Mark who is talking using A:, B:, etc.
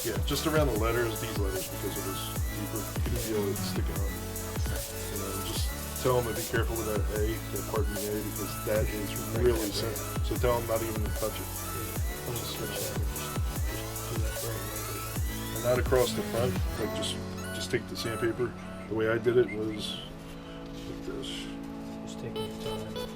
A: Yeah, just around the letters, these letters, because it was deeper. You couldn't feel it sticking up. You know, just tell them to be careful with that A, that part in the A, because that is really sensitive. So tell them not even to touch it.
B: I'm gonna switch that and just do that very lightly.
A: And not across the front, like just take the sandpaper. The way I did it was like this.
B: Just taking your time. Okay.